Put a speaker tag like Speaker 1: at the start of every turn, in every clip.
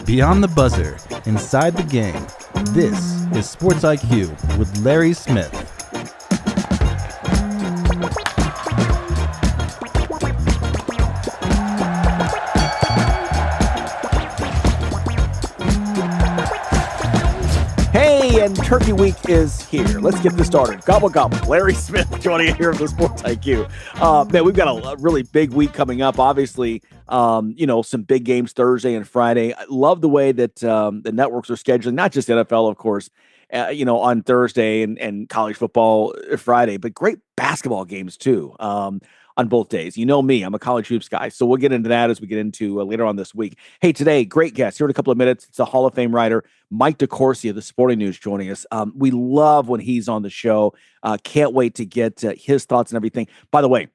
Speaker 1: Beyond the buzzer, inside the game, this is Sports IQ with Larry Smith.
Speaker 2: Hey, and Turkey Week is here. Let's get this started. Gobble, gobble. Larry Smith joining us here on the Sports IQ. Man, we've got a really big week coming up. Obviously, some big games Thursday and Friday. I love the way that the networks are scheduling, not just NFL, of course, on Thursday and college football Friday, but great basketball games too. On both days. You know me, I'm a college hoops guy. So we'll get into that as we get into later on this week. Hey, today, great guest here in a couple of minutes. It's a Hall of Fame writer, Mike DeCourcy of the Sporting News joining us. We love when he's on the show. Can't wait to get his thoughts and everything. By the way,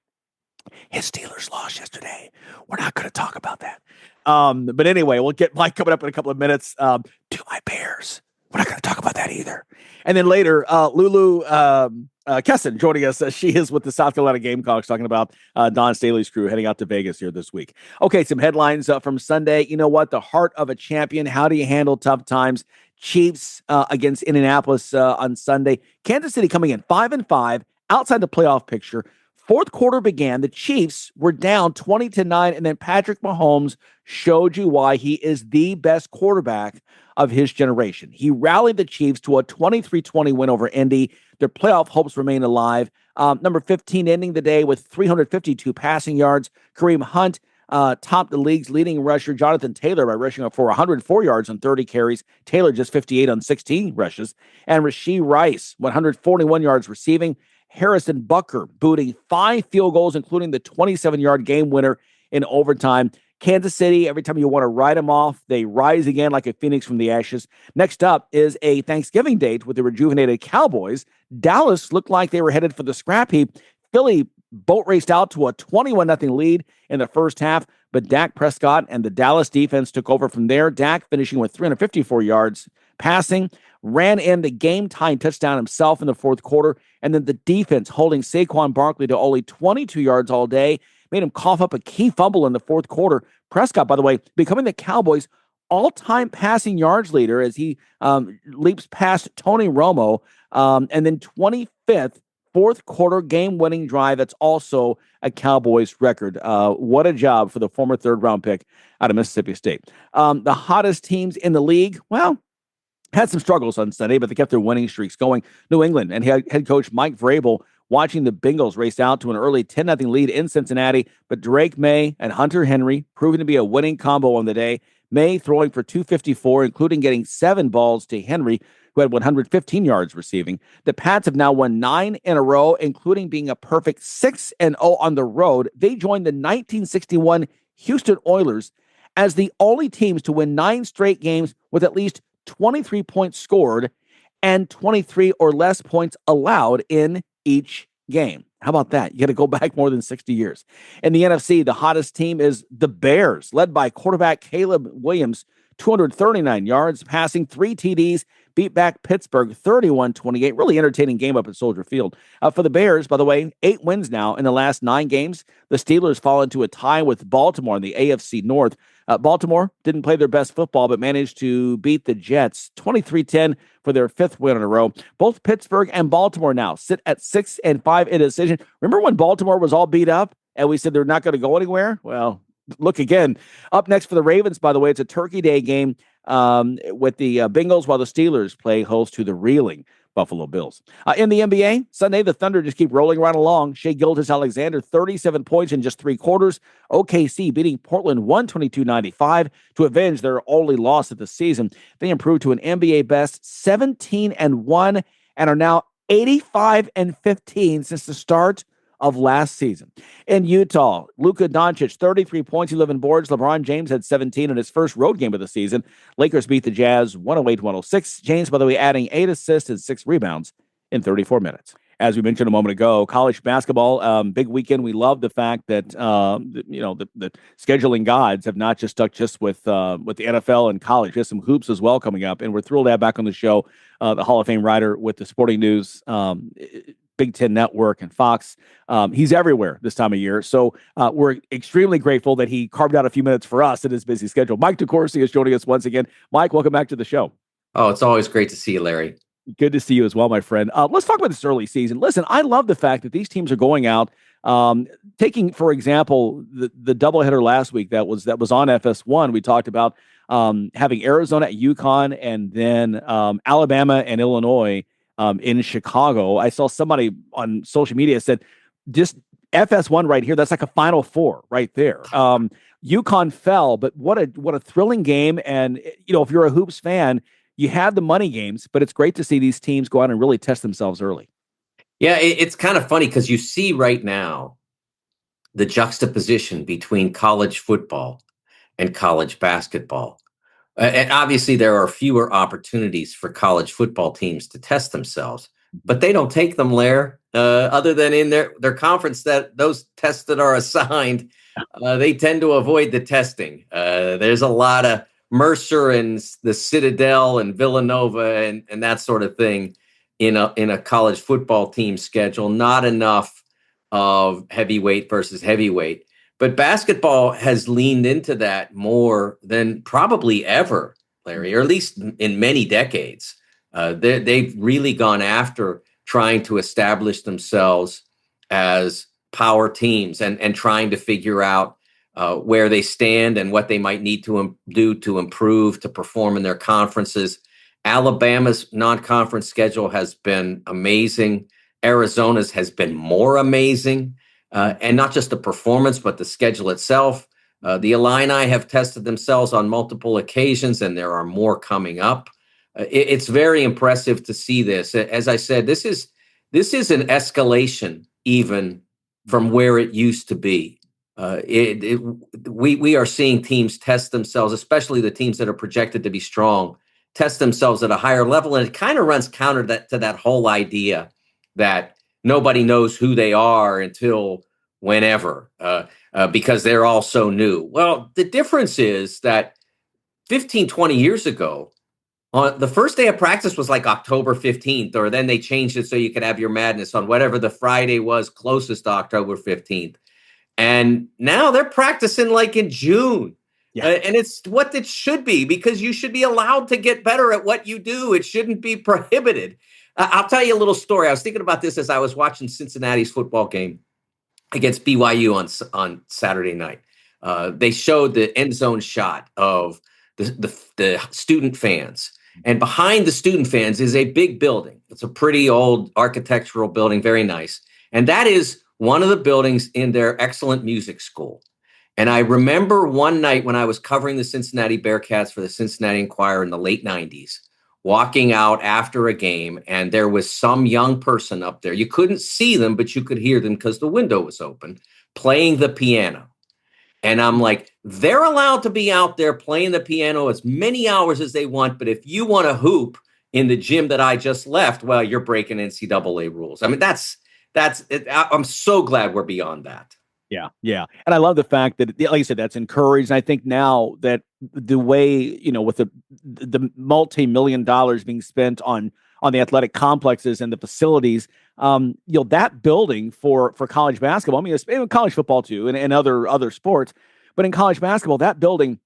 Speaker 2: his Steelers lost yesterday. We're not going to talk about that. But anyway, we'll get Mike coming up in a couple of minutes. To my Bears. We're not going to talk about that either. And then later, Lulu Kesson joining us. She is with the South Carolina Gamecocks, talking about Don Staley's crew heading out to Vegas here this week. Okay, some headlines from Sunday. You know what? The heart of a champion. How do you handle tough times? Chiefs against Indianapolis on Sunday. Kansas City coming in 5-5 outside the playoff picture. Fourth quarter began. The Chiefs were down 20-9, and then Patrick Mahomes showed you why he is the best quarterback of his generation. He rallied the Chiefs to a 23-20 win over Indy. Their playoff hopes remain alive. Number 15 ending the day with 352 passing yards. Kareem Hunt topped the league's leading rusher, Jonathan Taylor, by rushing for 104 yards on 30 carries. Taylor just 58 on 16 rushes. And Rashee Rice, 141 yards receiving. Harrison Butker booting 5 field goals, including the 27-yard game winner in overtime. Kansas City, every time you want to write them off, they rise again like a phoenix from the ashes. Next up is a Thanksgiving date with the rejuvenated Cowboys. Dallas looked like they were headed for the scrap heap. Philly boat raced out to a 21-0 lead in the first half, but Dak Prescott and the Dallas defense took over from there. Dak finishing with 354 yards passing, ran in the game-tying touchdown himself in the fourth quarter, and then the defense holding Saquon Barkley to only 22 yards all day, made him cough up a key fumble in the fourth quarter. Prescott, by the way, becoming the Cowboys' all-time passing yards leader as he leaps past Tony Romo, and then 25th fourth quarter game-winning drive. That's also a Cowboys record. What a job for the former third-round pick out of Mississippi State. The hottest teams in the league, well, had some struggles on Sunday, but they kept their winning streaks going. New England and head coach Mike Vrabel watching the Bengals race out to an early 10-0 lead in Cincinnati, but Drake May and Hunter Henry proving to be a winning combo on the day. May throwing for 254, including getting 7 balls to Henry, who had 115 yards receiving. The Pats have now won 9 in a row, including being a perfect 6-0 on the road. They joined the 1961 Houston Oilers as the only teams to win 9 straight games with at least 23 points scored and 23 or less points allowed in each game. How about that? You got to go back more than 60 years. In the NFC, the hottest team is the Bears, led by quarterback Caleb Williams, 239 yards, passing 3 TDs, beat back Pittsburgh 31-28. Really entertaining game up at Soldier Field. For the Bears, by the way, 8 wins now in the last 9 games. The Steelers fall into a tie with Baltimore in the AFC North. Baltimore didn't play their best football, but managed to beat the Jets 23-10 for their 5th win in a row. Both Pittsburgh and Baltimore now sit at 6-5 in a decision. Remember when Baltimore was all beat up and we said they're not going to go anywhere? Well, look again. Up next for the Ravens, by the way, it's a Turkey Day game with the Bengals, while the Steelers play host to the reeling Buffalo Bills. In the NBA, Sunday, the Thunder just keep rolling right along. Shai Gilgeous-Alexander, 37 points in just 3 quarters. OKC beating Portland 122-95 to avenge their only loss of the season. They improved to an NBA best 17-1 and are now 85-15 since the start of last season. In Utah, Luka Doncic, 33 points, 11 boards. LeBron James had 17 in his first road game of the season. Lakers beat the Jazz 108-106. James, by the way, adding 8 assists and 6 rebounds in 34 minutes. As we mentioned a moment ago, college basketball, big weekend. We love the fact that the scheduling gods have not just stuck just with the NFL and college. We have some hoops as well coming up, and we're thrilled to have back on the show the Hall of Fame writer with the Sporting News, Big Ten Network and Fox. He's everywhere this time of year. So we're extremely grateful that he carved out a few minutes for us in his busy schedule. Mike DeCourcy is joining us once again. Mike, welcome back to the show.
Speaker 3: Oh, it's always great to see you, Larry.
Speaker 2: Good to see you as well, my friend. Let's talk about this early season. Listen, I love the fact that these teams are going out, taking, for example, the doubleheader last week that was on FS1. We talked about having Arizona at UConn and then Alabama and Illinois in Chicago. I saw somebody on social media said, just FS1 right here, that's like a Final Four right there. UConn fell, but what a thrilling game. And, if you're a hoops fan, you have the money games, but it's great to see these teams go out and really test themselves early.
Speaker 3: Yeah, it's kind of funny because you see right now the juxtaposition between college football and college basketball. And obviously, there are fewer opportunities for college football teams to test themselves, but they don't take them, Lair, other than in their conference that those tests that are assigned, they tend to avoid the testing. There's a lot of Mercer and the Citadel and Villanova and that sort of thing in a college football team schedule. Not enough of heavyweight versus heavyweight. But basketball has leaned into that more than probably ever, Larry, or at least in many decades. They've really gone after trying to establish themselves as power teams and trying to figure out where they stand and what they might need to do to improve, to perform in their conferences. Alabama's non-conference schedule has been amazing. Arizona's has been more amazing. And not just the performance, but the schedule itself. The Illini have tested themselves on multiple occasions, and there are more coming up. It's very impressive to see this. As I said, this is an escalation even from where it used to be. We are seeing teams test themselves, especially the teams that are projected to be strong, test themselves at a higher level. And it kind of runs counter to that whole idea that nobody knows who they are until whenever, because they're all so new. Well, the difference is that 15, 20 years ago, on the first day of practice was like October 15th, or then they changed it so you could have your madness on whatever the Friday was closest to October 15th. And now they're practicing like in June. Yeah. And it's what it should be, because you should be allowed to get better at what you do. It shouldn't be prohibited. I'll tell you a little story. I was thinking about this as I was watching Cincinnati's football game against BYU on Saturday night. They showed the end zone shot of the student fans. And behind the student fans is a big building. It's a pretty old architectural building, very nice. And that is one of the buildings in their excellent music school. And I remember one night when I was covering the Cincinnati Bearcats for the Cincinnati Enquirer in the late 90s, walking out after a game, and there was some young person up there. You couldn't see them, but you could hear them because the window was open, playing the piano. And I'm like, they're allowed to be out there playing the piano as many hours as they want, but if you want to hoop in the gym that I just left, well, you're breaking NCAA rules. I mean, that's it. I'm so glad we're beyond that.
Speaker 2: Yeah. And I love the fact that, like you said, that's encouraged. And I think now that the way, with the multi-million dollars being spent on the athletic complexes and the facilities, that building for college basketball, I mean, it's college football too, and other sports, but in college basketball, that building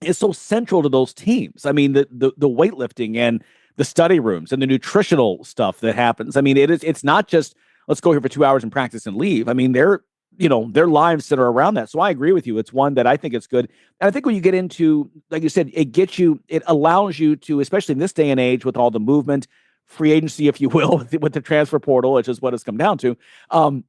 Speaker 2: is so central to those teams. I mean, the weightlifting and the study rooms and the nutritional stuff that happens. I mean, it's not just, let's go here for 2 hours and practice and leave. I mean, their lives that are around that. So I agree with you. It's one that I think it's good. And I think when you get into, like you said, it allows you to, especially in this day and age with all the movement, free agency, if you will, with the transfer portal, which is what it's come down to.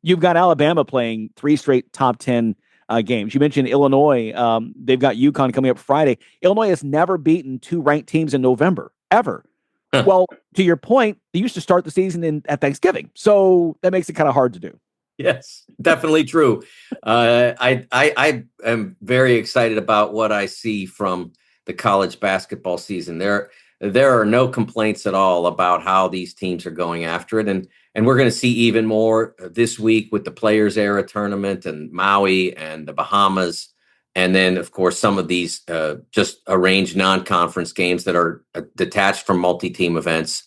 Speaker 2: You've got Alabama playing 3 straight top 10 games. You mentioned Illinois. They've got UConn coming up Friday. Illinois has never beaten 2 ranked teams in November, ever. Huh. Well, to your point, they used to start the season at Thanksgiving. So that makes it kind of hard to do.
Speaker 3: Yes, definitely true. I am very excited about what I see from the college basketball season. There are no complaints at all about how these teams are going after it. And we're going to see even more this week with the Players Era tournament and Maui and the Bahamas. And then, of course, some of these just arranged non-conference games that are detached from multi-team events.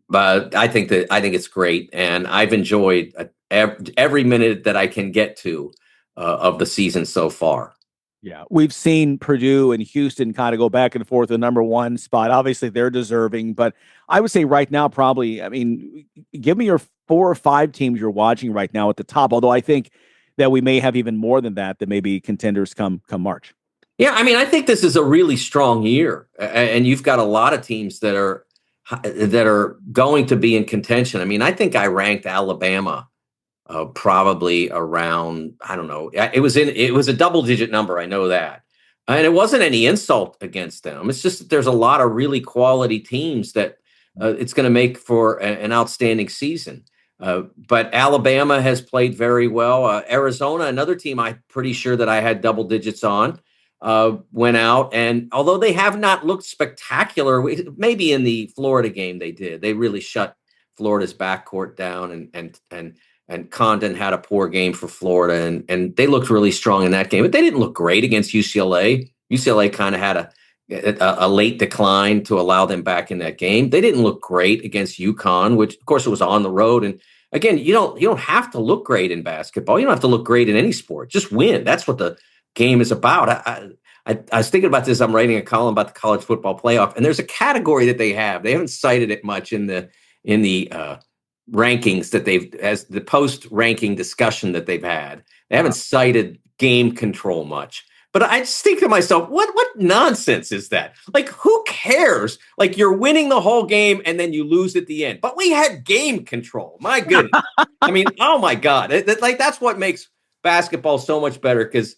Speaker 3: But I think it's great, and I've enjoyed every minute that I can get to of the season so far.
Speaker 2: Yeah, we've seen Purdue and Houston kind of go back and forth the number one spot. Obviously, they're deserving, but I would say right now, probably, I mean, give me your 4 or 5 teams you're watching right now at the top. Although I think that we may have even more than that maybe contenders come March.
Speaker 3: Yeah, I mean, I think this is a really strong year, and you've got a lot of teams that are going to be in contention. I mean, I think I ranked Alabama probably around, I don't know. It was a double-digit number. I know that, and it wasn't any insult against them. It's just that there's a lot of really quality teams that it's going to make for an outstanding season. But Alabama has played very well. Arizona, another team I'm pretty sure that I had double digits on, went out. And although they have not looked spectacular, maybe in the Florida game they did. They really shut Florida's backcourt down, and Condon had a poor game for Florida, and they looked really strong in that game. But they didn't look great against UCLA. UCLA kind of had a late decline to allow them back in that game. They didn't look great against UConn, which of course it was on the road. And again, you don't have to look great in basketball. You don't have to look great in any sport. Just win. That's what the game is about. I was thinking about this. I'm writing a column about the college football playoff, and there's a category that they have. They haven't cited it much in the rankings that as the post-ranking discussion that they've had. They haven't cited game control much. But I just think to myself, what nonsense is that? Like, who cares? Like, you're winning the whole game and then you lose at the end. But we had game control. My goodness. I mean, oh my God. That's what makes basketball so much better, because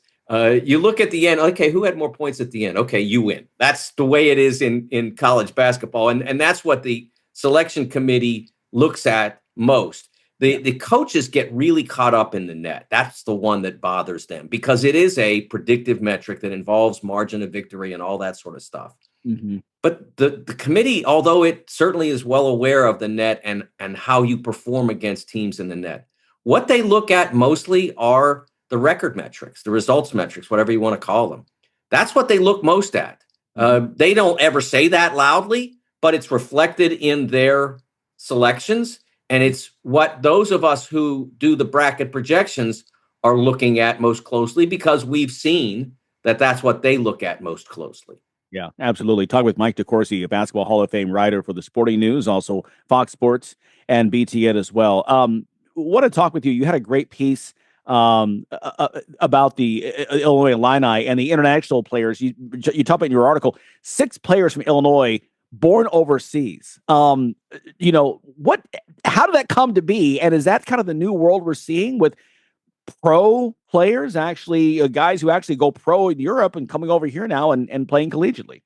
Speaker 3: you look at the end, okay, who had more points at the end? Okay, you win. That's the way it is in college basketball. And that's what the selection committee looks at most. The coaches get really caught up in the net. That's the one that bothers them, because it is a predictive metric that involves margin of victory and all that sort of stuff.
Speaker 2: Mm-hmm.
Speaker 3: But the committee, although it certainly is well aware of the net and how you perform against teams in the net, what they look at mostly are the record metrics, the results metrics, whatever you want to call them. That's what they look most at. They don't ever say that loudly, but it's reflected in their selections. And it's what those of us who do the bracket projections are looking at most closely, because we've seen that that's what they look at most closely.
Speaker 2: Yeah, absolutely. Talk with Mike DeCourcy, a Basketball Hall of Fame writer for the Sporting News, also Fox Sports and BTN as well. Want to talk with you. You had a great piece about the Illinois Illini and the international players. You talk about in your article, 6 players from Illinois born overseas. How did that come to be? And is that kind of the new world we're seeing with pro players, actually guys who actually go pro in Europe and coming over here now and playing collegiately?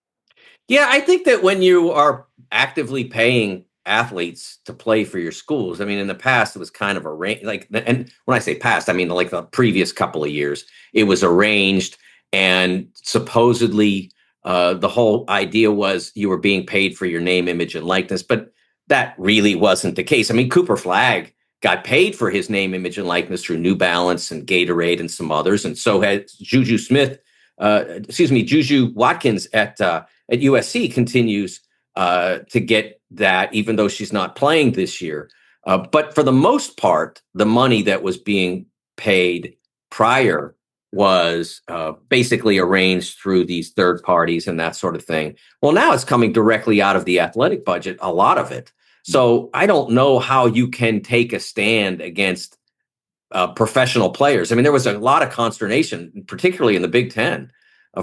Speaker 3: Yeah, I think that when you are actively paying athletes to play for your schools, I mean, in the past, it was kind of arranged, and when I say past, I mean, like the previous couple of years, it was arranged, and supposedly the whole idea was you were being paid for your name, image, and likeness, but that really wasn't the case. I mean, Cooper Flagg got paid for his name, image, and likeness through New Balance and Gatorade and some others, and so has Juju Watkins at USC continues to get that, even though she's not playing this year. But for the most part, the money that was being paid prior was basically arranged through these third parties and that sort of thing. Well, now it's coming directly out of the athletic budget, a lot of it. So I don't know how you can take a stand against professional players. I mean, there was a lot of consternation, particularly in the Big Ten,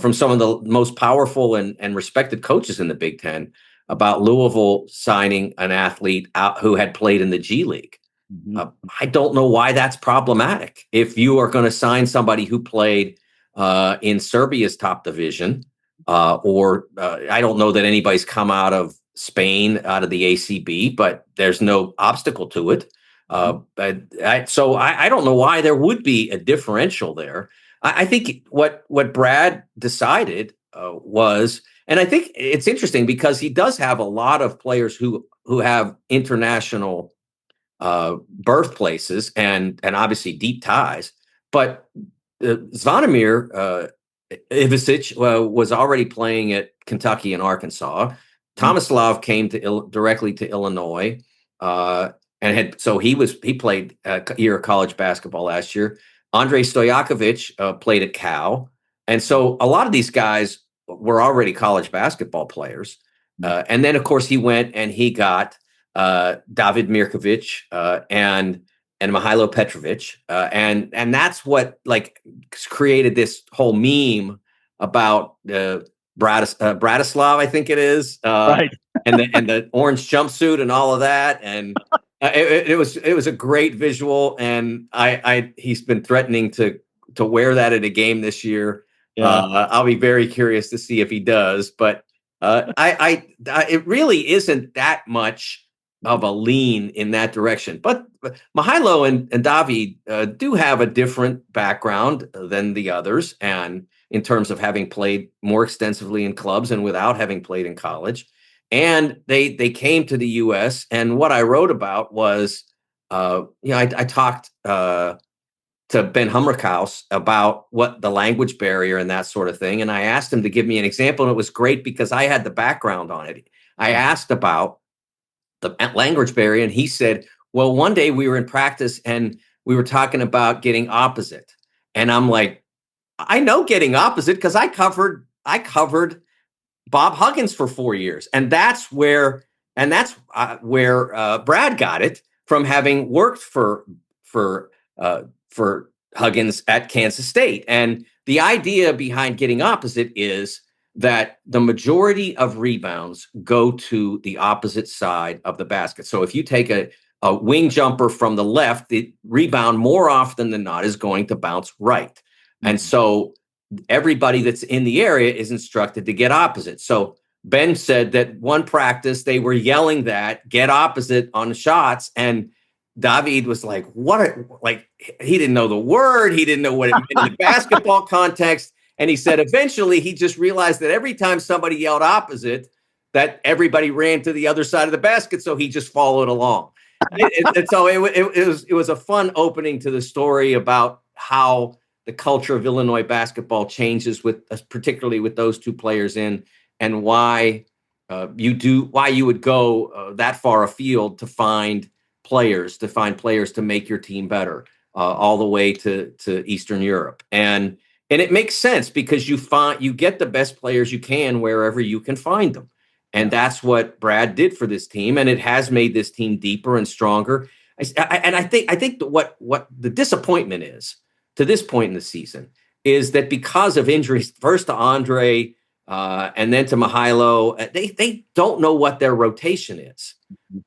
Speaker 3: from some of the most powerful and respected coaches in the Big Ten about Louisville signing an athlete out who had played in the G League. Mm-hmm. I don't know why that's problematic. If you are going to sign somebody who played in Serbia's top division, or I don't know that anybody's come out of Spain, out of the ACB, but there's no obstacle to it. So I don't know why there would be a differential there. I think what Brad decided was, and I think it's interesting because he does have a lot of players who have international birthplaces and obviously deep ties. But Zvonimir Ivisic was already playing at Kentucky and Arkansas. Tomislav came to directly to Illinois, he played a year of college basketball last year. Andrei Stojakovic played at Cal, and so a lot of these guys were already college basketball players. And then, of course, he went and he got David Mirkovic and Mihailo Petrovic, and that's what created this whole meme about Bratislav, I think it is,
Speaker 2: right,
Speaker 3: and the orange jumpsuit and all of that, and it was a great visual, and he's been threatening to wear that at a game this year. Yeah. I'll be very curious to see if he does, but it really isn't that much of a lean in that direction. But Mihailo and David do have a different background than the others, and in terms of having played more extensively in clubs and without having played in college. And they came to the U.S. And what I wrote about was, I talked to Ben Hummerkaus about what the language barrier and that sort of thing. And I asked him to give me an example, and it was great because I had the background on it. I asked about the language barrier, and he said, well, one day we were in practice and we were talking about getting opposite. And I'm like, I know getting opposite because I covered Bob Huggins for 4 years. And that's where Brad got it from, having worked for Huggins at Kansas State. And the idea behind getting opposite is that the majority of rebounds go to the opposite side of the basket. So if you take a wing jumper from the left, the rebound more often than not is going to bounce right. Mm-hmm. And so everybody that's in the area is instructed to get opposite. So Ben said that one practice they were yelling that get opposite on shots, and David was like, he didn't know the word. He didn't know what it meant in the basketball context. And he said eventually he just realized that every time somebody yelled opposite, that everybody ran to the other side of the basket. So he just followed along. So it was a fun opening to the story about how the culture of Illinois basketball changes particularly with those two players in, and why you would go that far afield to find players to make your team better, all the way to Eastern Europe. And it makes sense because you get the best players you can wherever you can find them. And that's what Brad did for this team. And it has made this team deeper and stronger. I think what the disappointment is to this point in the season is that because of injuries, first to Andre and then to Mihailo, they don't know what their rotation is.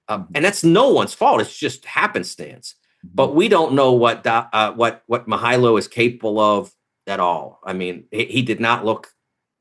Speaker 3: And that's no one's fault. It's just happenstance. But we don't know what Mihailo is capable of at all. I mean, he did not look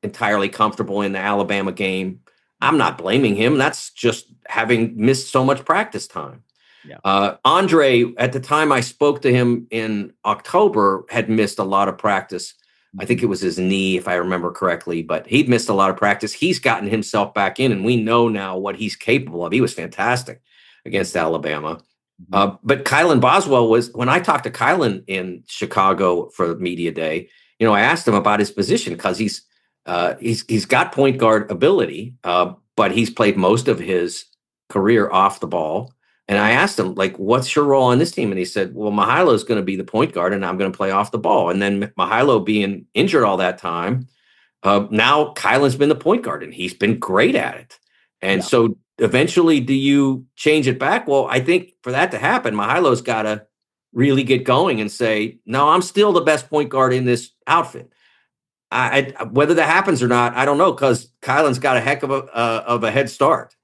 Speaker 3: entirely comfortable in the Alabama game. I'm not blaming him. That's just having missed so much practice time. Yeah. Andre, at the time I spoke to him in October, had missed a lot of practice. I think it was his knee, if I remember correctly, but he'd missed a lot of practice. He's gotten himself back in, and we know now what he's capable of. He was fantastic against Alabama. But Kylan Boswell when I talked to Kylan in Chicago for media day, I asked him about his position because he's got point guard ability, but he's played most of his career off the ball. And I asked him, what's your role on this team? And he said, well, Mihailo is going to be the point guard and I'm going to play off the ball. And then Mihailo being injured all that time, now Kylan's been the point guard and he's been great at it. And so eventually, do you change it back? Well, I think for that to happen, Mihailo's got to really get going and say, no, I'm still the best point guard in this outfit. Whether that happens or not, I don't know, because Kylan's got a heck of a head start.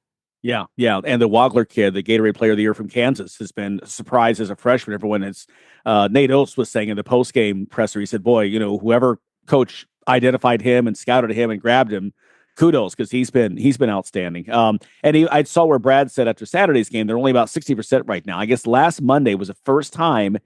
Speaker 2: Yeah. And the Wagler kid, the Gatorade Player of the Year from Kansas, has been surprised as a freshman. Everyone is Nate Oates was saying in the postgame presser, he said, boy, whoever coach identified him and scouted him and grabbed him, kudos, because he's been outstanding. I saw where Brad said after Saturday's game, they're only about 60% right now. I guess last Monday was the first time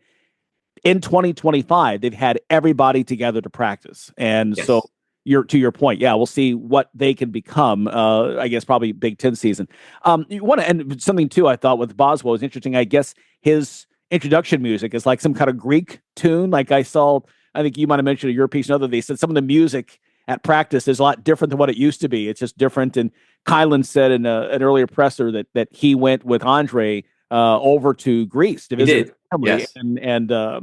Speaker 2: in 2025 they've had everybody together to practice. And so to your point, we'll see what they can become. I guess probably Big Ten season. And something too I thought with Boswell was interesting. I guess his introduction music is like some kind of Greek tune. Like I think you might have mentioned in your piece, they said some of the music at practice is a lot different than what it used to be. It's just different. And Kylan said in an earlier presser that he went with Andre over to Greece to visit his family,
Speaker 3: yes.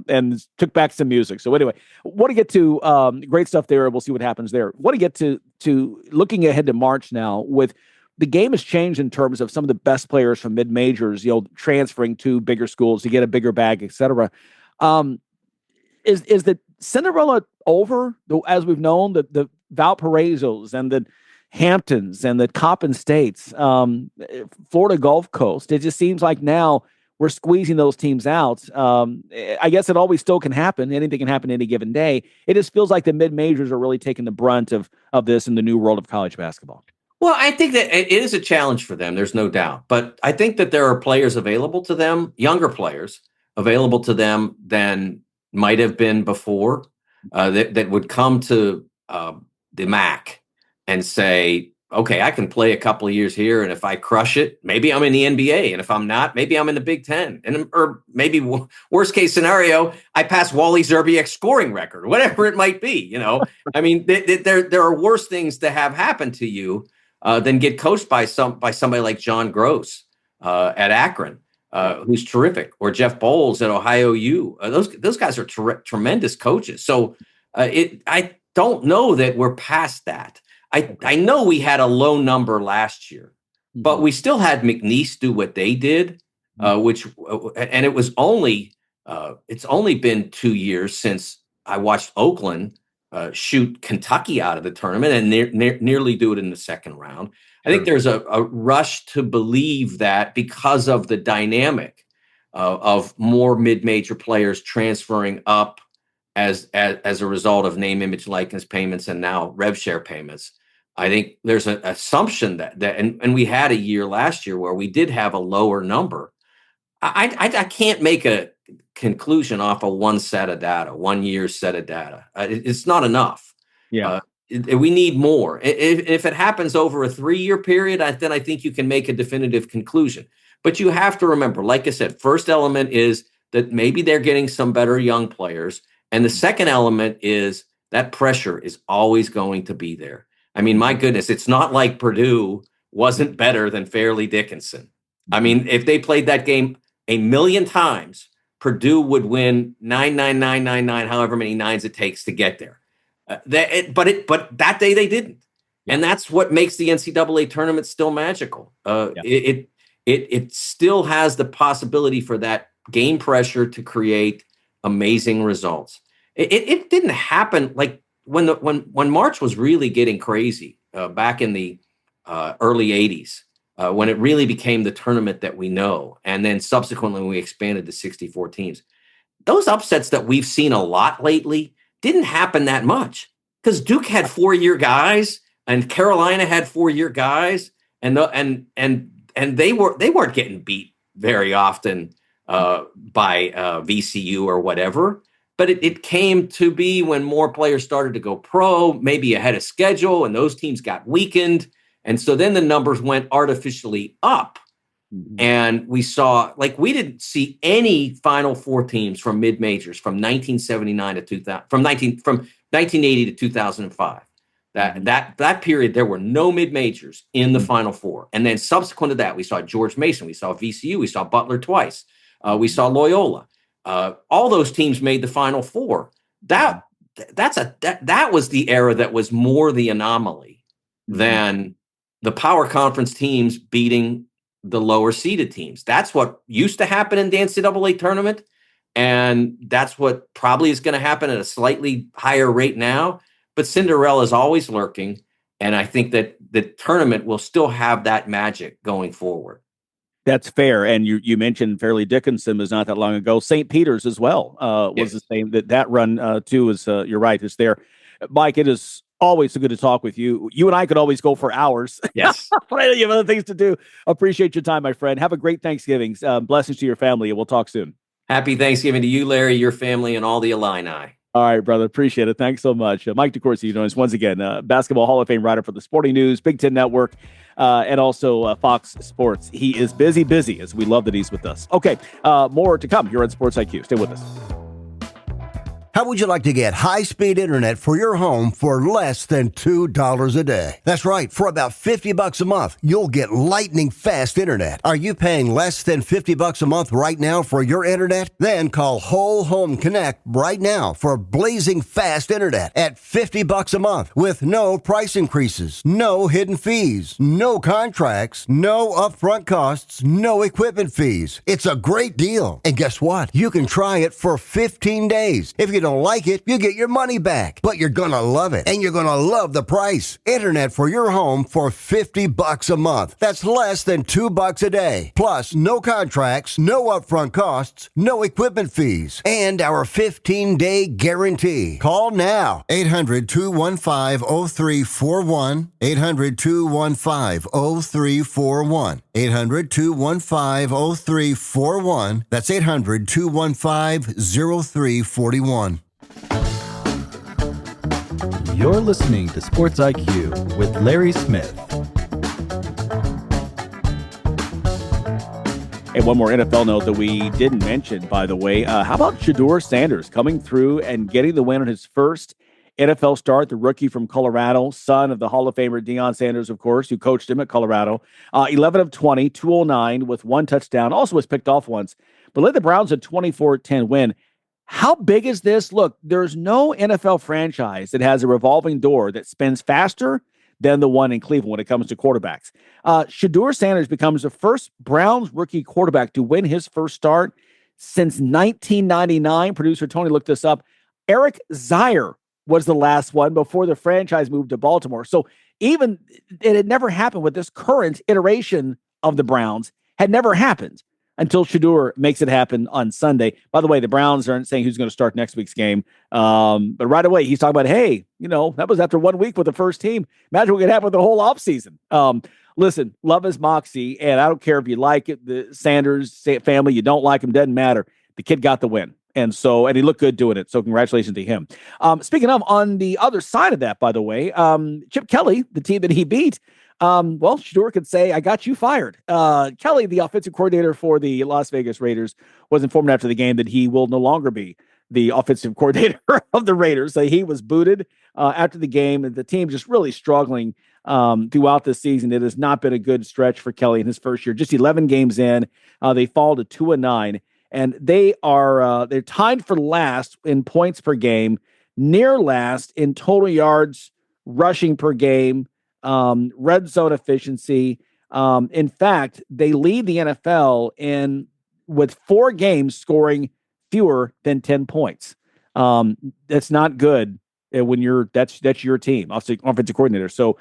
Speaker 2: and took back some music. So anyway, want to get to great stuff there. We'll see what happens there. Want to get to looking ahead to March now. With the game has changed in terms of some of the best players from mid majors, transferring to bigger schools to get a bigger bag, etc. Is the Cinderella over? As we've known, the Valparaisos and the Hamptons and the Coppin States, Florida Gulf Coast. It just seems like now we're squeezing those teams out. I guess it always still can happen. Anything can happen any given day. It just feels like the mid majors are really taking the brunt of this in the new world of college basketball.
Speaker 3: Well, I think that it is a challenge for them. There's no doubt. But I think that there are players available to them, younger players available to them than might have been before, that would come to the MAC and say, okay, I can play a couple of years here, and if I crush it, maybe I'm in the NBA, and if I'm not, maybe I'm in the Big Ten, or maybe worst case scenario, I pass Wally Zerbiak's scoring record, whatever it might be. I mean, there are worse things to have happen to you than get coached by somebody like John Gross at Akron, who's terrific, or Jeff Bowles at Ohio U. Those guys are tremendous coaches. So I don't know that we're past that. I know we had a low number last year, but we still had McNeese do what they did, and it was it's only been 2 years since I watched Oakland shoot Kentucky out of the tournament and nearly do it in the second round. I think there's a rush to believe that because of the dynamic of more mid-major players transferring up as a result of name, image, likeness payments and now rev share payments. I think there's an assumption that and we had a year last year where we did have a lower number. I can't make a conclusion off of one year set of data. It's not enough.
Speaker 2: Yeah.
Speaker 3: We need more. If it happens over a 3-year period, then I think you can make a definitive conclusion. But you have to remember, like I said, first element is that maybe they're getting some better young players. And the second element is that pressure is always going to be there. I mean, my goodness, it's not like Purdue wasn't better than Fairleigh Dickinson. I mean, if they played that game a million times, Purdue would win 9, however many nines it takes to get there. But that day they didn't. And that's what makes the NCAA tournament still magical. It still has the possibility for that game pressure to create amazing results. It didn't happen like when March was really getting crazy back in the early 80s, when it really became the tournament that we know. And then subsequently, when we expanded to 64 teams, those upsets that we've seen a lot lately didn't happen that much because Duke had 4-year guys and Carolina had 4-year guys, and they weren't getting beat very often by VCU or whatever. But it came to be when more players started to go pro, maybe ahead of schedule, and those teams got weakened. And so then the numbers went artificially up. Mm-hmm. And we saw, we didn't see any Final Four teams from mid-majors from 1979 to 2000, from 1980 to 2005. That period, there were no mid-majors in the Final Four. And then subsequent to that, we saw George Mason, we saw VCU, we saw Butler twice, we saw Loyola. All those teams made the Final Four. That was the era that was more the anomaly than the power conference teams beating the lower seeded teams. That's what used to happen in the NCAA tournament, and that's what probably is going to happen at a slightly higher rate now. But Cinderella is always lurking, and I think that the tournament will still have that magic going forward.
Speaker 2: That's fair. And you mentioned Fairleigh Dickinson was not that long ago. St. Peter's as well was the same. That run too is you're right. It's there. Mike, it is always so good to talk with you. You and I could always go for hours.
Speaker 3: Yes.
Speaker 2: But you have other things to do. Appreciate your time, my friend. Have a great Thanksgiving. Blessings to your family, and we'll talk soon.
Speaker 3: Happy Thanksgiving to you, Larry, your family, and all the Illini.
Speaker 2: All right, brother. Appreciate it. Thanks so much. Mike DeCourcy joins us once again, Basketball Hall of Fame writer for the Sporting News, Big Ten Network, and also Fox Sports. He is busy, as we love that he's with us. Okay, more to come here on Sports IQ. Stay with us.
Speaker 4: How would you like to get high-speed internet for your home for less than $2 a day? That's right. For about $50 a month, you'll get lightning fast internet. Are you paying less than $50 a month right now for your internet? Then call Whole Home Connect right now for blazing fast internet at $50 a month with no price increases, no hidden fees, no contracts, no upfront costs, no equipment fees. It's a great deal. And guess what? You can try it for 15 days. If you don't like it, you get your money back. But you're gonna love it, and you're gonna love the price. Internet for your home for $50 a month. That's less than $2 a day. Plus, no contracts, no upfront costs, no equipment fees, and our 15-day guarantee. Call now. 800-215-0341. 800-215-0341. 800-215-0341. That's 800-215-0341.
Speaker 1: You're listening to Sports IQ with Larry Smith.
Speaker 2: And one more NFL note that we didn't mention, by the way. How about Shedeur Sanders coming through and getting the win on his first NFL start, the rookie from Colorado, son of the Hall of Famer Deion Sanders, of course, who coached him at Colorado. 11 of 20, 209 with one touchdown. Also was picked off once, but led the Browns a 24-10 win. How big is this? Look, there's no NFL franchise that has a revolving door that spins faster than the one in Cleveland when it comes to quarterbacks. Shedeur Sanders becomes the first Browns rookie quarterback to win his first start since 1999. Producer Tony looked this up. Eric Zier was the last one before the franchise moved to Baltimore. So even it had never happened with this current iteration of the Browns, had never happened until Shedeur makes it happen on Sunday. By the way, the Browns aren't saying who's going to start next week's game. But right away, he's talking about, hey, that was after 1 week with the first team. Imagine what could happen with the whole offseason. Listen, love his moxie, and I don't care if you like it, the Sanders family, you don't like him, doesn't matter. The kid got the win. And he looked good doing it. So congratulations to him. Speaking of, on the other side of that, by the way, Chip Kelly, the team that he beat, Shedeur could say, I got you fired. Kelly, the offensive coordinator for the Las Vegas Raiders, was informed after the game that he will no longer be the offensive coordinator of the Raiders. So he was booted after the game, and the team just really struggling throughout the season. It has not been a good stretch for Kelly in his first year. Just 11 games in, they fall to 2-9. And they're tied for last in points per game, near last in total yards rushing per game, red zone efficiency. In fact, they lead the NFL with 4 games scoring fewer than 10 points. That's not good when that's your team, offensive coordinator. So,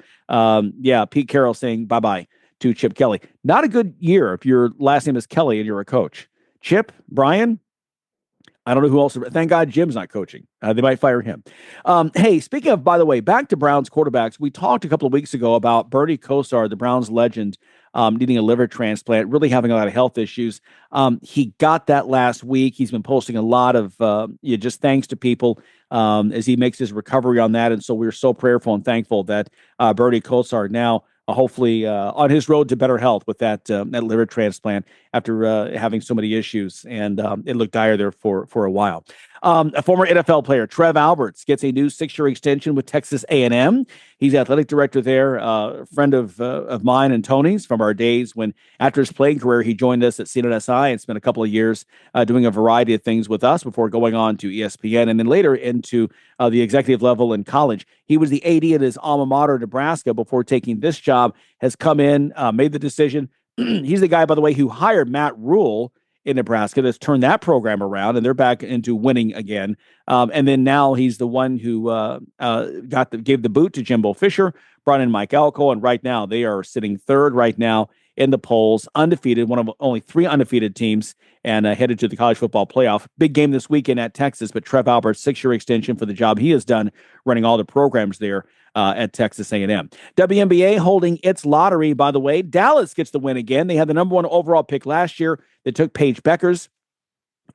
Speaker 2: Pete Carroll saying bye-bye to Chip Kelly. Not a good year if your last name is Kelly and you're a coach. Chip, Brian, I don't know who else. Thank God Jim's not coaching. They might fire him. Hey, speaking of, by the way, back to Browns quarterbacks, we talked a couple of weeks ago about Bernie Kosar, the Browns legend, needing a liver transplant, really having a lot of health issues. He got that last week. He's been posting a lot of just thanks to people as he makes his recovery on that. And so we're so prayerful and thankful that Bernie Kosar now hopefully on his road to better health with that liver transplant after having so many issues. And it looked dire there for a while. A former NFL player, Trev Alberts, gets a new 6-year extension with Texas A&M. He's the athletic director there, a friend of mine and Tony's from our days when, after his playing career, he joined us at CNSI and spent a couple of years doing a variety of things with us before going on to ESPN and then later into the executive level in college. He was the AD at his alma mater, Nebraska, before taking this job, has come in, made the decision. He's the guy, by the way, who hired Matt Rule in Nebraska that's turned that program around, and they're back into winning again. And then now he's the one who gave the boot to Jimbo Fisher, brought in Mike Elko, and right now they are sitting third right now in the polls, undefeated, one of only 3 undefeated teams, and headed to the college football playoff. Big game this weekend at Texas, but Trev Alberts, 6-year extension for the job he has done running all the programs there at Texas A&M. WNBA holding its lottery, by the way. Dallas gets the win again. They had the number 1 overall pick last year. They took Paige Beckers,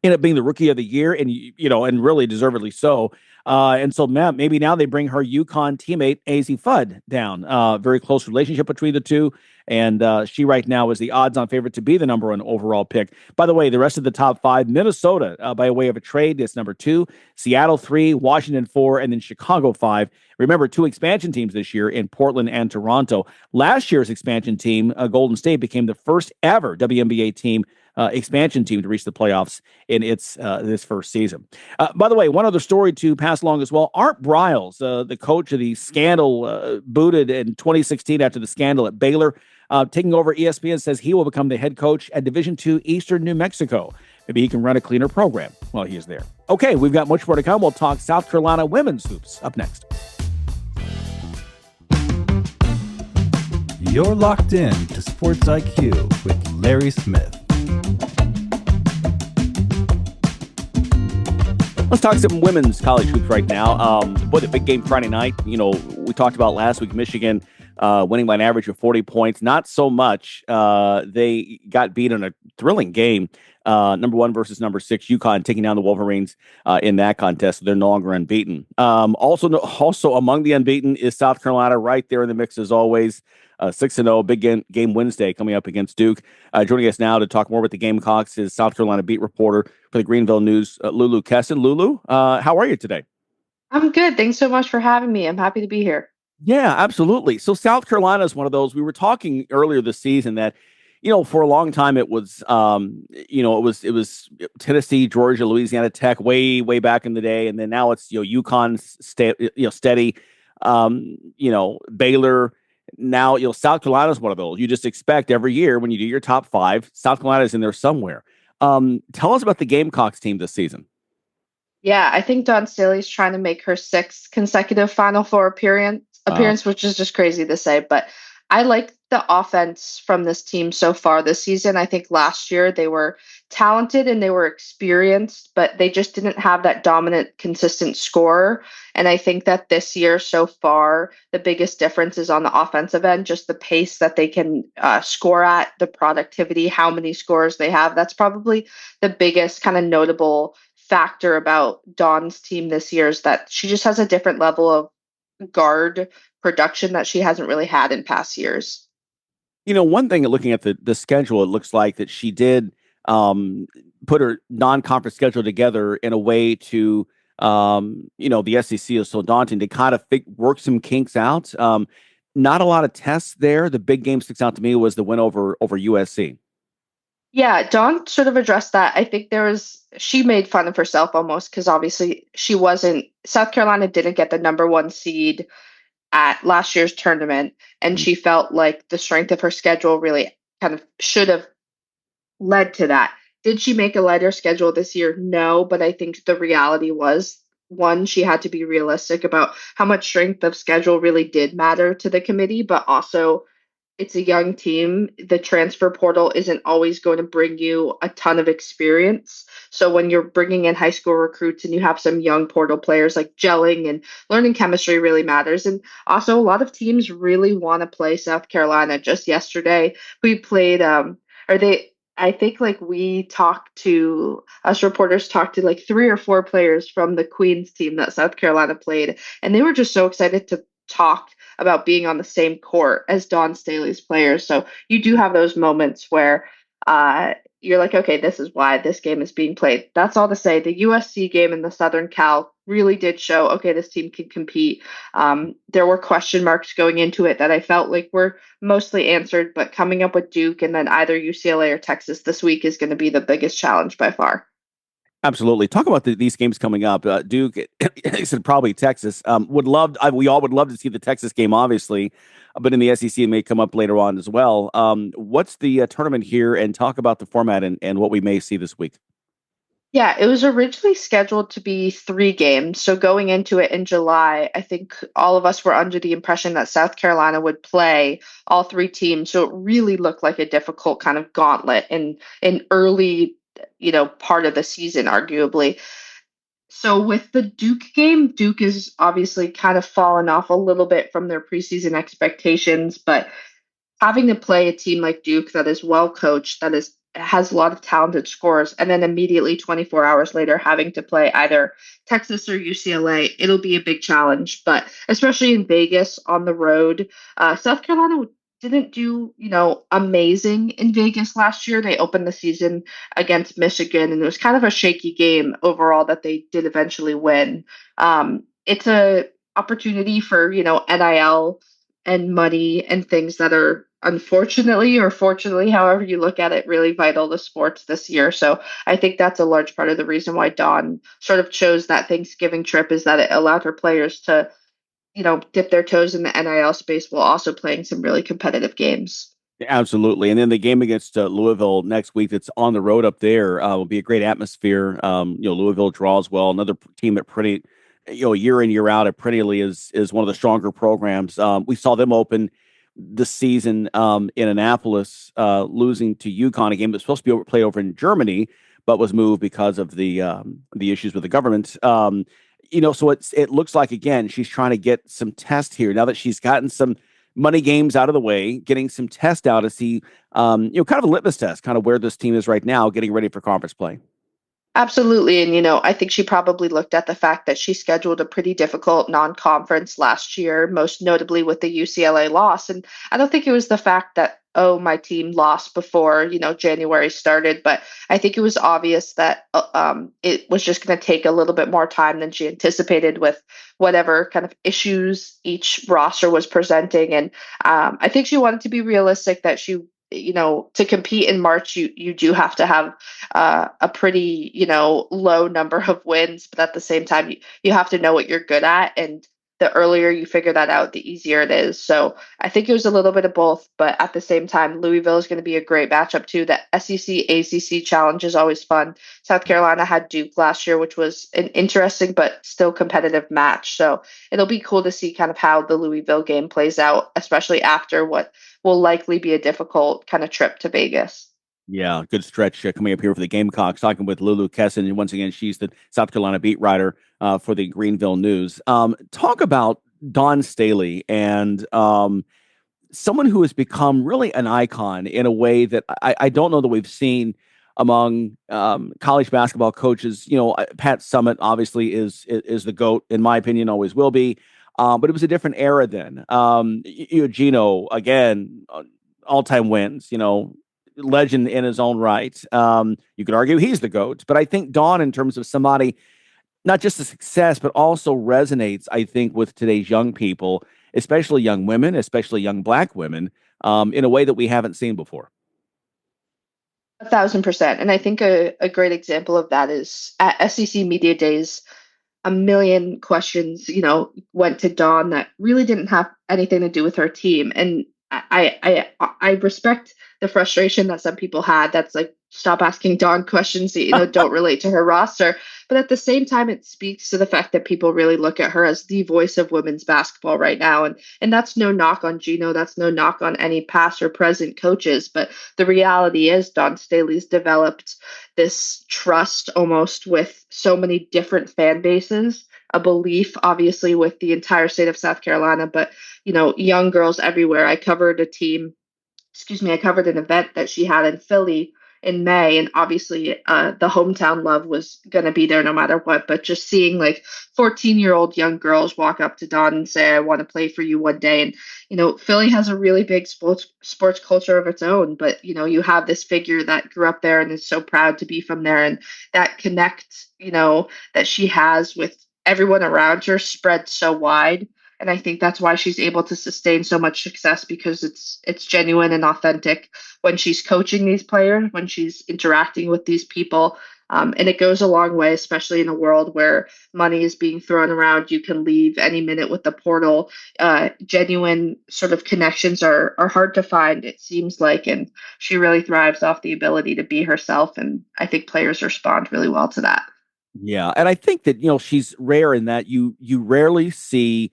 Speaker 2: ended up being the rookie of the year, and really deservedly so. And so maybe now they bring her UConn teammate, AZ Fudd, down. Very close relationship between the two. And she right now is the odds-on favorite to be the number 1 overall pick. By the way, the rest of the top 5, Minnesota, by way of a trade, is number 2, Seattle 3, Washington 4, and then Chicago 5. Remember, 2 expansion teams this year in Portland and Toronto. Last year's expansion team, Golden State, became the first ever WNBA team expansion team to reach the playoffs in its this first season. By the way, one other story to pass along as well. Art Briles, the coach of the scandal, booted in 2016 after the scandal at Baylor, taking over ESPN, says he will become the head coach at Division II Eastern New Mexico. Maybe he can run a cleaner program while he is there. Okay, we've got much more to come. We'll talk South Carolina women's hoops up next.
Speaker 1: You're locked in to Sports IQ with Larry Smith.
Speaker 2: Let's talk some women's college hoops right now. The big game Friday night, we talked about last week, Michigan winning by an average of 40 points. Not so much. They got beat in a thrilling game. Number 1 versus number 6, UConn taking down the Wolverines in that contest. They're no longer unbeaten. Also among the unbeaten is South Carolina, right there in the mix as always. 6-0, big game Wednesday coming up against Duke. Joining us now to talk more about the Gamecocks is South Carolina beat reporter for the Greenville News, Lulu Kesson. Lulu, how are you today?
Speaker 5: I'm good. Thanks so much for having me. I'm happy to be here.
Speaker 2: Yeah, absolutely. So South Carolina is one of those. We were talking earlier this season that, for a long time it was, it was Tennessee, Georgia, Louisiana Tech, way back in the day, and then now it's UConn, steady, Baylor. Now, South Carolina is one of those. You just expect every year when you do your top 5, South Carolina is in there somewhere. Tell us about the Gamecocks team this season.
Speaker 5: Yeah, I think Dawn Staley's trying to make her 6th consecutive Final Four appearance, which is just crazy to say. But I like the offense from this team so far this season. I think last year they were talented and they were experienced, but they just didn't have that dominant, consistent scorer. And I think that this year so far, the biggest difference is on the offensive end, just the pace that they can score at, the productivity, how many scores they have. That's probably the biggest kind of notable factor about Dawn's team this year, is that she just has a different level of guard production that she hasn't really had in past years.
Speaker 2: One thing, looking at the schedule, it looks like that she did put her non-conference schedule together in a way to, the SEC is so daunting, to kind of work some kinks out. Not a lot of tests there. The big game sticks out to me was the win over USC.
Speaker 5: Yeah, Dawn sort of addressed that. I think she made fun of herself almost, because obviously South Carolina didn't get the number 1 seed at last year's tournament, and she felt like the strength of her schedule really kind of should have led to that. Did she make a lighter schedule this year? No, but I think the reality was, one, she had to be realistic about how much strength of schedule really did matter to the committee, but also it's a young team. The transfer portal isn't always going to bring you a ton of experience. So when you're bringing in high school recruits and you have some young portal players, like gelling and learning chemistry really matters. And also a lot of teams really want to play South Carolina. Just yesterday, we played, I think us reporters talked to like 3 or 4 players from the Queens team that South Carolina played. And they were just so excited to talk about being on the same court as Dawn Staley's players. So you do have those moments where you're like, okay, this is why this game is being played. That's all to say the USC game in the Southern Cal really did show, okay, this team can compete. There were question marks going into it that I felt like were mostly answered, but coming up with Duke and then either UCLA or Texas this week is going to be the biggest challenge by far.
Speaker 2: Absolutely. Talk about these games coming up. Duke, probably Texas. We all would love to see the Texas game, obviously, but in the SEC it may come up later on as well. What's the tournament here, and talk about the format and what we may see this week?
Speaker 5: Yeah, it was originally scheduled to be 3 games. So going into it in July, I think all of us were under the impression that South Carolina would play all 3 teams. So it really looked like a difficult kind of gauntlet in early part of the season, arguably. So with the Duke game, Duke is obviously kind of fallen off a little bit from their preseason expectations, but having to play a team like Duke that is well coached, that is has a lot of talented scores, and then immediately 24 hours later having to play either Texas or UCLA, it'll be a big challenge. But especially in Vegas on the road, South Carolina didn't do, amazing in Vegas last year. They opened the season against Michigan, and it was kind of a shaky game overall that they did eventually win. It's a opportunity for, NIL and money and things that are unfortunately or fortunately, however you look at it, really vital to sports this year. So I think that's a large part of the reason why Dawn sort of chose that Thanksgiving trip, is that it allowed her players to, dip their toes in the NIL space while also playing some really competitive games.
Speaker 2: Absolutely. And then the game against Louisville next week, that's on the road up there, will be a great atmosphere. Louisville draws well. Another team that pretty, year in, year out at Prettyly is one of the stronger programs. We saw them open the season in Annapolis, losing to UConn, a game that's supposed to be played over in Germany, but was moved because of the issues with the government. So it looks like, again, she's trying to get some test here now that she's gotten some money games out of the way, getting some test out to see, kind of a litmus test, kind of where this team is right now, getting ready for conference play.
Speaker 5: Absolutely. And, I think she probably looked at the fact that she scheduled a pretty difficult non-conference last year, most notably with the UCLA loss. And I don't think it was the fact that, oh, my team lost before, January started, but I think it was obvious that it was just going to take a little bit more time than she anticipated with whatever kind of issues each roster was presenting. And I think she wanted to be realistic that she, to compete in March, you do have to have a pretty, low number of wins, but at the same time, you have to know what you're good at. And the earlier you figure that out, the easier it is. So I think it was a little bit of both, but at the same time, Louisville is going to be a great matchup too. The SEC ACC challenge is always fun. South Carolina had Duke last year, which was an interesting but still competitive match. So it'll be cool to see kind of how the Louisville game plays out, especially after what will likely be a difficult kind of trip to Vegas.
Speaker 2: Yeah, good stretch coming up here for the Gamecocks. Talking with Lulu Kesson, and once again, she's the South Carolina beat writer for the Greenville News. Talk about Dawn Staley and someone who has become really an icon in a way that I don't know that we've seen among college basketball coaches. Pat Summitt obviously is the GOAT, in my opinion, always will be. But it was a different era then. Gino, again, all-time wins, legend in his own right. You could argue he's the GOAT, but I think Dawn, in terms of somebody, not just a success, but also resonates, I think, with today's young people, especially young women, especially young Black women, in a way that we haven't seen before.
Speaker 5: 1,000%. And I think a great example of that is at SEC Media Days, a million questions, went to Dawn that really didn't have anything to do with her team. And I respect the frustration that some people had. That's like, stop asking Dawn questions that, don't relate to her roster. But at the same time, it speaks to the fact that people really look at her as the voice of women's basketball right now. And that's no knock on Gino. That's no knock on any past or present coaches. But the reality is Dawn Staley's developed this trust almost with so many different fan bases, a belief, obviously, with the entire state of South Carolina, but, young girls everywhere. I covered an event that she had in Philly in May, and obviously the hometown love was going to be there no matter what. But just seeing like 14-year-old young girls walk up to Dawn and say, I want to play for you one day. And, Philly has a really big sports culture of its own, but, you have this figure that grew up there and is so proud to be from there. And that connect, that she has with everyone around her spread so wide. And I think that's why she's able to sustain so much success, because it's genuine and authentic when she's coaching these players, when she's interacting with these people. And it goes a long way, especially in a world where money is being thrown around. You can leave any minute with the portal. Genuine sort of connections are hard to find, it seems like. And she really thrives off the ability to be herself. And I think players respond really well to that.
Speaker 2: Yeah. And I think that, she's rare in that you rarely see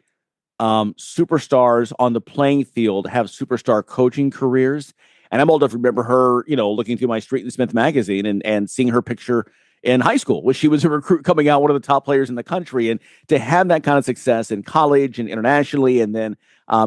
Speaker 2: superstars on the playing field have superstar coaching careers. And I'm old enough to remember her, looking through my Street and Smith magazine and seeing her picture in high school, when she was a recruit coming out, one of the top players in the country. And to have that kind of success in college and internationally, and then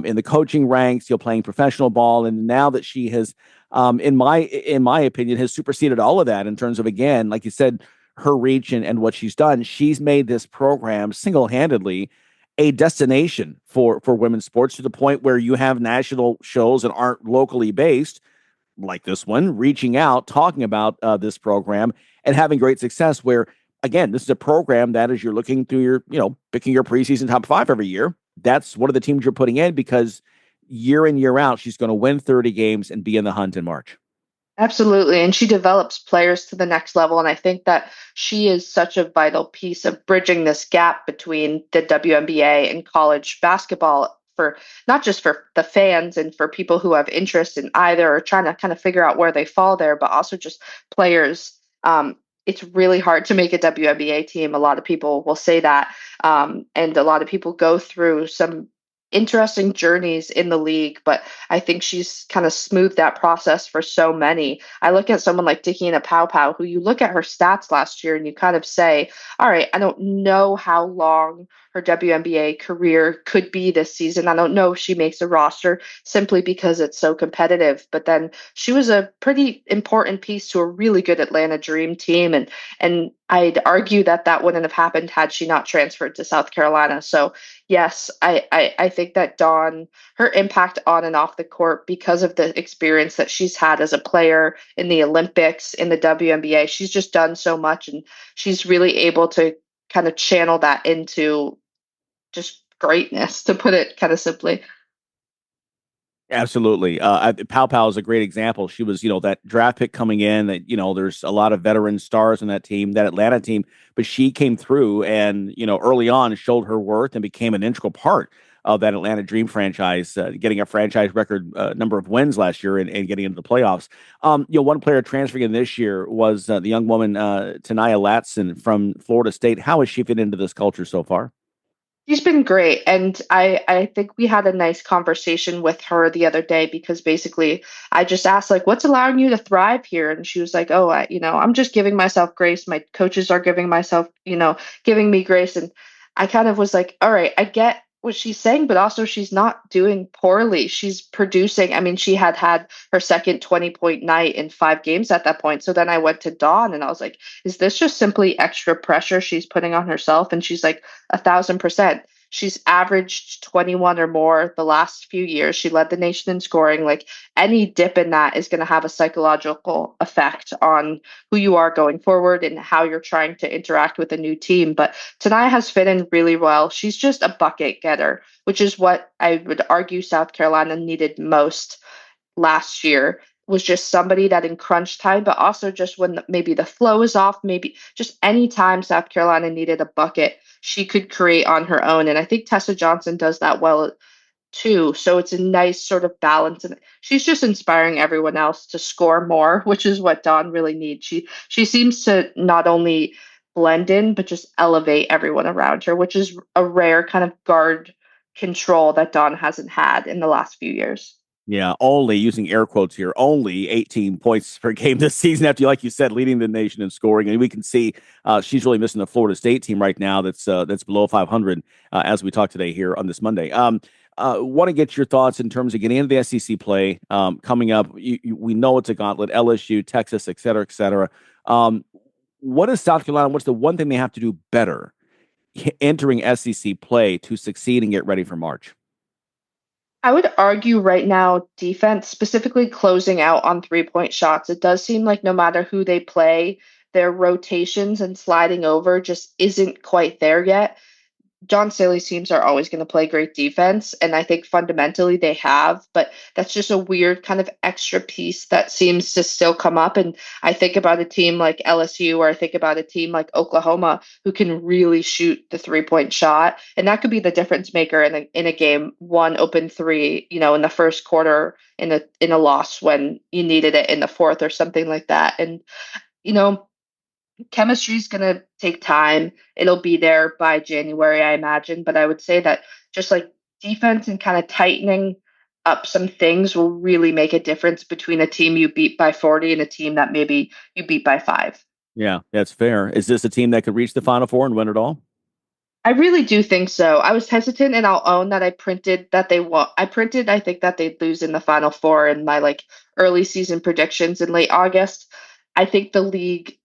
Speaker 2: in the coaching ranks, playing professional ball. And now that she has in my opinion, has superseded all of that in terms of, again, like you said, her reach and what she's done. She's made this program single-handedly a destination for women's sports, to the point where you have national shows that aren't locally based, like this one, reaching out, talking about this program and having great success. Where, again, this is a program that, as you're looking through your, picking your preseason top 5 every year, that's one of the teams you're putting in, because year in, year out, she's going to win 30 games and be in the hunt in March.
Speaker 5: Absolutely. And she develops players to the next level. And I think that she is such a vital piece of bridging this gap between the WNBA and college basketball, for not just for the fans and for people who have interest in either, or trying to kind of figure out where they fall there, but also just players. It's really hard to make a WNBA team. A lot of people will say that. And a lot of people go through some interesting journeys in the league, but I think she's kind of smoothed that process for so many. I look at someone like Dikina Pau, who you look at her stats last year and you kind of say, all right, I don't know how long her WNBA career could be this season. I don't know if she makes a roster simply because it's so competitive. But then she was a pretty important piece to a really good Atlanta Dream team. And I'd argue that that wouldn't have happened had she not transferred to South Carolina. So yes, I think that Dawn, her impact on and off the court, because of the experience that she's had as a player in the Olympics, in the WNBA, she's just done so much, and she's really able to kind of channel that into just greatness, to put it kind of simply.
Speaker 2: Absolutely. Pau is a great example. She was, that draft pick coming in, that, there's a lot of veteran stars in that team, that Atlanta team, but she came through and, early on showed her worth and became an integral part of that Atlanta Dream franchise, getting a franchise record number of wins last year and getting into the playoffs. One player transferring in this year was the young woman, Tanaya Latson from Florida State. How has she fit into this culture so far?
Speaker 5: She's been great. And I think we had a nice conversation with her the other day, because basically I just asked, like, what's allowing you to thrive here? And she was like, oh, I'm just giving myself grace. My coaches are giving me grace. And I kind of was like, all right, I get what she's saying, but also she's not doing poorly. She's producing. I mean, she had her second 20-point night in 5 games at that point. So then I went to Dawn and I was like, is this just simply extra pressure she's putting on herself? And she's like, 1,000%. She's averaged 21 or more the last few years. She led the nation in scoring. Like, any dip in that is going to have a psychological effect on who you are going forward and how you're trying to interact with a new team. But Tanaya has fit in really well. She's just a bucket getter, which is what I would argue South Carolina needed most last year. Was just somebody that in crunch time, but also just when maybe the flow is off, maybe just any time South Carolina needed a bucket, she could create on her own. And I think Tessa Johnson does that well too. So it's a nice sort of balance. And she's just inspiring everyone else to score more, which is what Dawn really needs. She seems to not only blend in, but just elevate everyone around her, which is a rare kind of guard control that Dawn hasn't had in the last few years.
Speaker 2: Yeah, only, using air quotes here, only 18 points per game this season, after, like you said, leading the nation in scoring. And we can see she's really missing the Florida State team right now that's below 500 as we talk today here on this Monday. Want to get your thoughts in terms of getting into the SEC play coming up. We know it's a gauntlet: LSU, Texas, et cetera, et cetera. What is South Carolina? What's the one thing they have to do better entering SEC play to succeed and get ready for March?
Speaker 5: I would argue right now, defense, specifically closing out on 3-point shots. It does seem like no matter who they play, their rotations and sliding over just isn't quite there yet. John Staley's teams are always going to play great defense, and I think fundamentally they have, but that's just a weird kind of extra piece that seems to still come up. And I think about a team like LSU, or I think about a team like Oklahoma, who can really shoot the 3-point shot, and that could be the difference maker in a game. One open three, in the first quarter, in a loss when you needed it in the fourth or something like that. And you know chemistry is going to take time. It'll be there by January, I imagine. But I would say that just like defense and kind of tightening up some things will really make a difference between a team you beat by 40 and a team that maybe you beat by 5.
Speaker 2: Yeah, that's fair. Is this a team that could reach the Final Four and win it all?
Speaker 5: I really do think so. I was hesitant, and I'll own that I printed that they won. I printed, I think that they'd lose in the Final Four in my like early season predictions in late August. I think the league,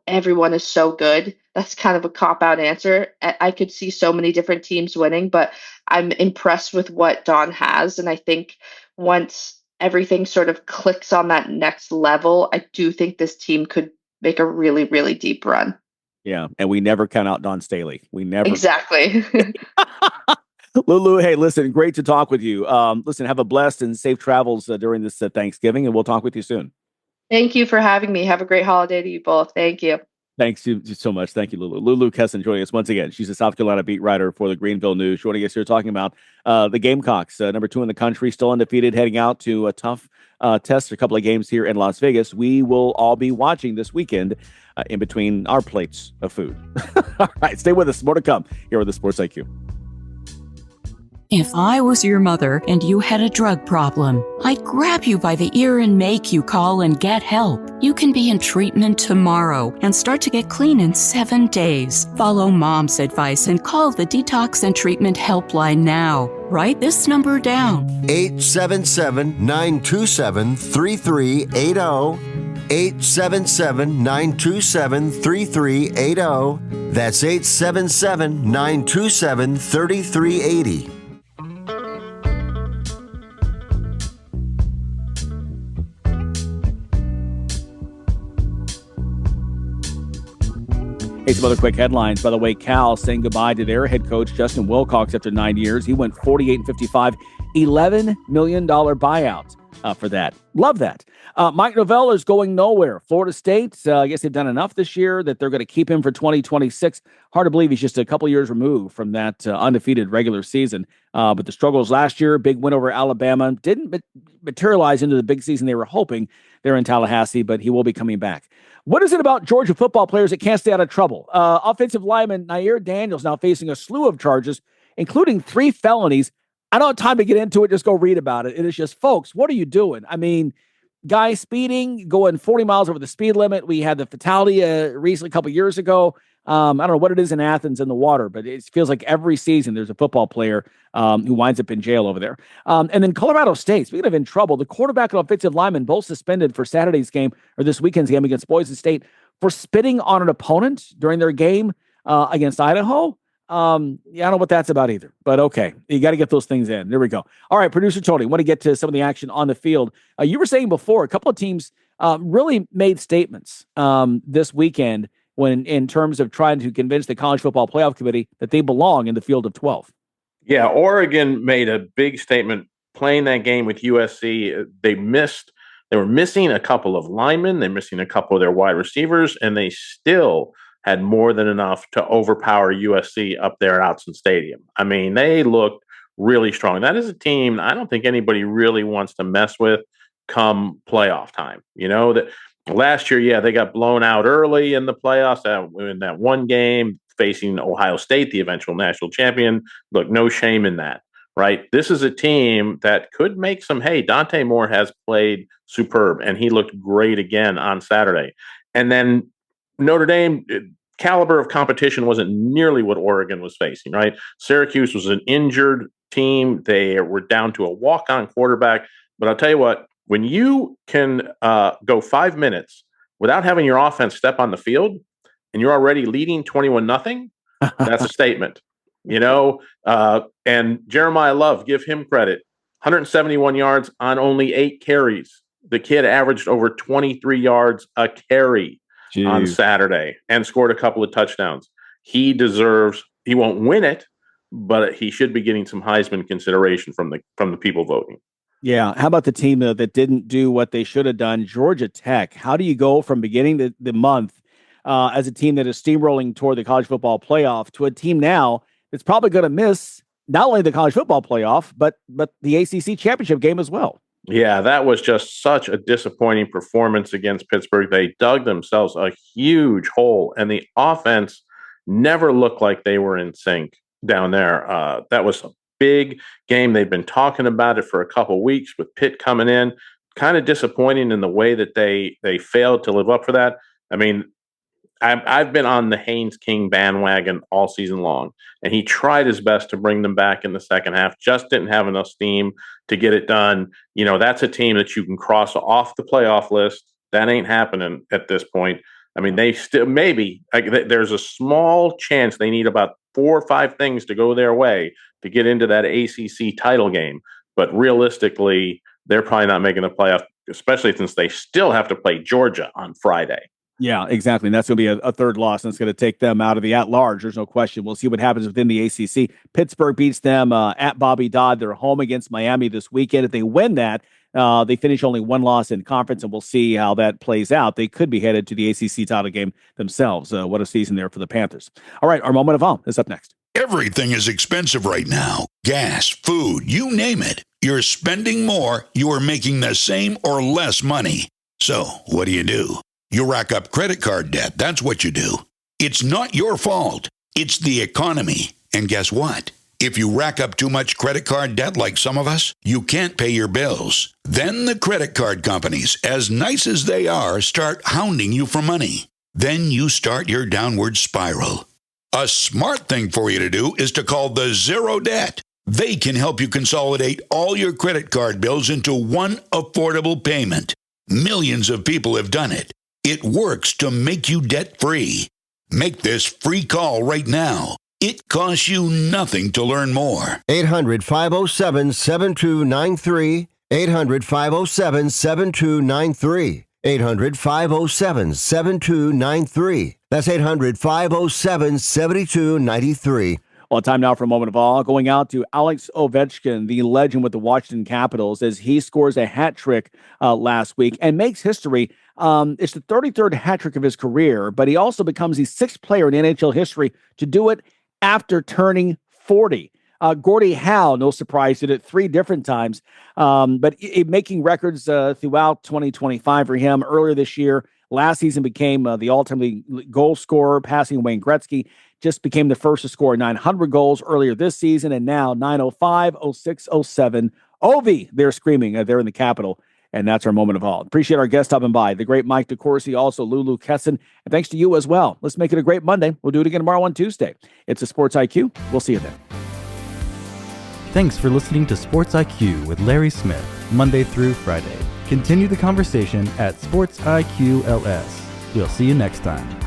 Speaker 5: everyone is so good. That's kind of a cop out answer. I could see so many different teams winning, but I'm impressed with what Don has. And I think once everything sort of clicks on that next level, I do think this team could make a really, really deep run.
Speaker 2: Yeah, and we never count out Don Staley. We never.
Speaker 5: Exactly.
Speaker 2: Lulu, hey, listen, great to talk with you. Listen, have a blessed and safe travels during this Thanksgiving, and we'll talk with you soon.
Speaker 5: Thank you for having me. Have a great holiday to you both. Thank you.
Speaker 2: Thanks you so much. Thank you, Lulu. Lulu Kesson joining us once again. She's a South Carolina beat writer for the Greenville News. Joining us here talking about the Gamecocks, number 2 in the country, still undefeated, heading out to a tough test, a couple of games here in Las Vegas. We will all be watching this weekend in between our plates of food. All right, stay with us. More to come here with the Sports IQ.
Speaker 6: If I was your mother and you had a drug problem, I'd grab you by the ear and make you call and get help. You can be in treatment tomorrow and start to get clean in 7 days. Follow Mom's advice and call the Detox and Treatment Helpline now. Write this number down.
Speaker 4: 877-927-3380. 877-927-3380. That's 877-927-3380.
Speaker 2: Hey, some other quick headlines. By the way, Cal saying goodbye to their head coach, Justin Wilcox, after 9 years. He went 48-55, $11 million buyout for that. Love that. Mike Novella is going nowhere. Florida State, I guess they've done enough this year that they're going to keep him for 2026. Hard to believe he's just a couple years removed from that undefeated regular season. But the struggles last year, big win over Alabama, didn't materialize into the big season they were hoping there in Tallahassee, but he will be coming back. What is it about Georgia football players that can't stay out of trouble? Offensive lineman Nair Daniels now facing a slew of charges, including 3 felonies. I don't have time to get into it. Just go read about it. It is just, folks, what are you doing? I mean, guy speeding, going 40 miles over the speed limit. We had the fatality recently, a couple years ago. I don't know what it is in Athens in the water, but it feels like every season there's a football player who winds up in jail over there. And then Colorado State, speaking of in trouble, the quarterback and offensive lineman both suspended for Saturday's game or this weekend's game against Boise State for spitting on an opponent during their game against Idaho. Yeah, I don't know what that's about either, but okay. You got to get those things in. There we go. All right, producer Tony, want to get to some of the action on the field. You were saying before, a couple of teams really made statements this weekend when in terms of trying to convince the College Football Playoff Committee that they belong in the field of 12.
Speaker 7: Yeah, Oregon made a big statement playing that game with USC. They were missing a couple of linemen. They're missing a couple of their wide receivers, and they still had more than enough to overpower USC up there at Autzen Stadium. I mean, they looked really strong. That is a team I don't think anybody really wants to mess with come playoff time. You know, that last year, yeah, they got blown out early in the playoffs in that one game facing Ohio State, the eventual national champion. Look, no shame in that, right? This is a team that could make some hay. Dante Moore has played superb, and he looked great again on Saturday. And then Notre Dame, caliber of competition wasn't nearly what Oregon was facing, right? Syracuse was an injured team. They were down to a walk-on quarterback. But I'll tell you what, when you can go 5 minutes without having your offense step on the field and you're already leading 21-0, that's a statement, you know? And Jeremiah Love, give him credit, 171 yards on only 8 carries. The kid averaged over 23 yards a carry on Saturday and scored a couple of touchdowns. He won't win it, but he should be getting some Heisman consideration from the people voting.
Speaker 2: Yeah. How about the team that didn't do what they should have done? Georgia Tech. How do you go from beginning the month as a team that is steamrolling toward the college football playoff to a team now that's probably going to miss not only the college football playoff, but the ACC championship game as well?
Speaker 7: Yeah, that was just such a disappointing performance against Pittsburgh. They dug themselves a huge hole, and the offense never looked like they were in sync down there. That was a big game. They've been talking about it for a couple weeks with Pitt coming in. Kind of disappointing in the way that they failed to live up for that. I mean, I've been on the Haynes King bandwagon all season long, and he tried his best to bring them back in the second half, just didn't have enough steam to get it done. That's a team that you can cross off the playoff list. That ain't happening at this point. I mean, they still there's a small chance they need about 4 or 5 things to go their way to get into that ACC title game. But realistically, they're probably not making the playoff, especially since they still have to play Georgia on Friday.
Speaker 2: Yeah, exactly. And that's going to be a third loss, and it's going to take them out of the at-large. There's no question. We'll see what happens within the ACC. Pittsburgh beats them at Bobby Dodd. They're home against Miami this weekend. If they win that, they finish only 1 loss in conference, and we'll see how that plays out. They could be headed to the ACC title game themselves. What a season there for the Panthers. All right, our moment of awe is up next.
Speaker 8: Everything is expensive right now. Gas, food, you name it. You're spending more, you are making the same or less money. So, what do? You rack up credit card debt. That's what you do. It's not your fault. It's the economy. And guess what? If you rack up too much credit card debt like some of us, you can't pay your bills. Then the credit card companies, as nice as they are, start hounding you for money. Then you start your downward spiral. A smart thing for you to do is to call the Zero Debt. They can help you consolidate all your credit card bills into one affordable payment. Millions of people have done it. It works to make you debt-free. Make this free call right now. It costs you nothing to learn more.
Speaker 4: 800-507-7293. 800-507-7293. 800-507-7293. That's 800-507-7293.
Speaker 2: Well, time now for a moment of awe. Going out to Alex Ovechkin, the legend with the Washington Capitals, as he scores a hat trick last week and makes history. It's the 33rd hat trick of his career, but he also becomes the 6th player in NHL history to do it after turning 40. Gordie Howe, no surprise, did it 3 different times, but making records throughout 2025 for him. Earlier this year, last season became the all-time goal scorer, passing Wayne Gretzky. Just became the first to score 900 goals earlier this season, and now 905, 06, 07. Ovi, they're screaming. They're in the Capitol, and that's our moment of awe. Appreciate our guest stopping by, the great Mike DeCourcy, also Lulu Kesson, and thanks to you as well. Let's make it a great Monday. We'll do it again tomorrow on Tuesday. It's a Sports IQ. We'll see you then.
Speaker 1: Thanks for listening to Sports IQ with Larry Smith, Monday through Friday. Continue the conversation at Sports IQ LS. We'll see you next time.